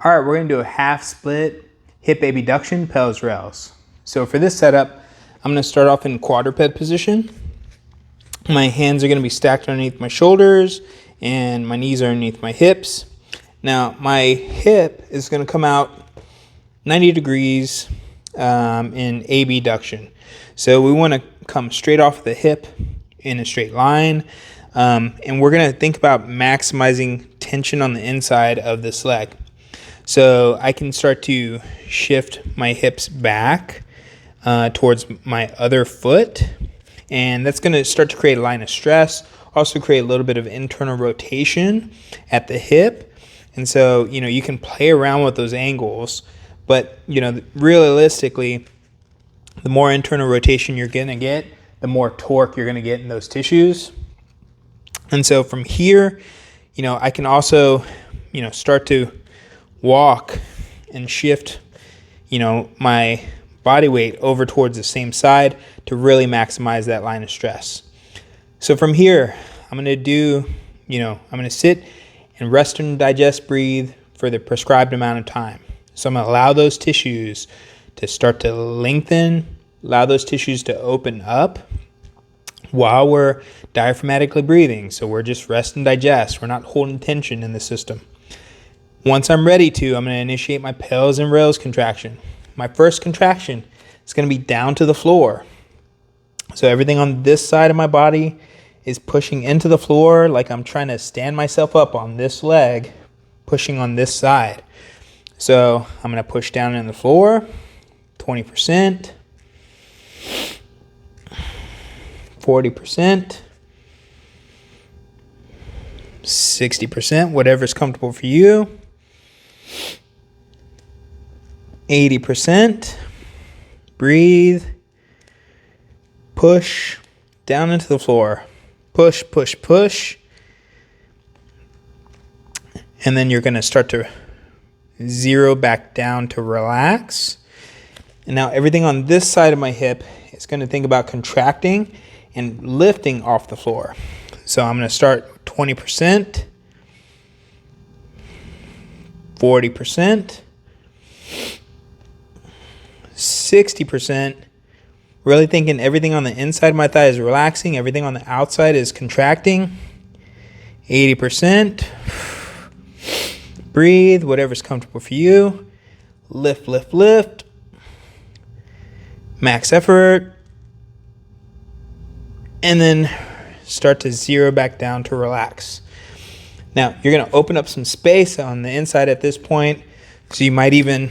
All right, we're gonna do a half split hip abduction Pails rails. So for this setup, I'm gonna start off in quadruped position. My hands are gonna be stacked underneath my shoulders and my knees are underneath my hips. Now my hip is gonna come out 90 degrees in abduction. So we wanna come straight off the hip in a straight line. And we're gonna think about maximizing tension on the inside of this leg. So I can start to shift my hips back towards my other foot, and that's going to start to create a line of stress, also create a little bit of internal rotation at the hip. And so, you can play around with those angles, but, realistically, the more internal rotation you're going to get, the more torque you're going to get in those tissues. And so from here, I can also, start to walk and shift, my body weight over towards the same side to really maximize that line of stress. So from here, I'm going to do, I'm going to sit and rest and digest, breathe for the prescribed amount of time. So I'm going to allow those tissues to start to lengthen, allow those tissues to open up while we're diaphragmatically breathing. So we're just rest and digest. We're not holding tension in the system. Once I'm ready to, I'm going to initiate my Pails and rails contraction. My first contraction is going to be down to the floor. So everything on this side of my body is pushing into the floor like I'm trying to stand myself up on this leg, pushing on this side. So I'm going to push down in the floor, 20%, 40%, 60%, whatever's comfortable for you. 80%, breathe, push down into the floor, push, push, push, and then you're going to start to zero back down to relax. And now everything on this side of my hip is going to think about contracting and lifting off the floor. So I'm going to start 20%, 40%, 60%, really thinking everything on the inside of my thigh is relaxing, everything on the outside is contracting. 80%, breathe, whatever's comfortable for you. Lift, lift, lift. Max effort. And then start to zero back down to relax. Now, you're going to open up some space on the inside at this point, so you might even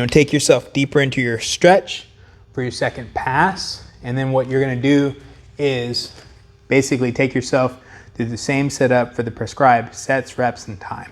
take yourself deeper into your stretch for your second pass. And then what you're going to do is basically take yourself through the same setup for the prescribed sets, reps, and time.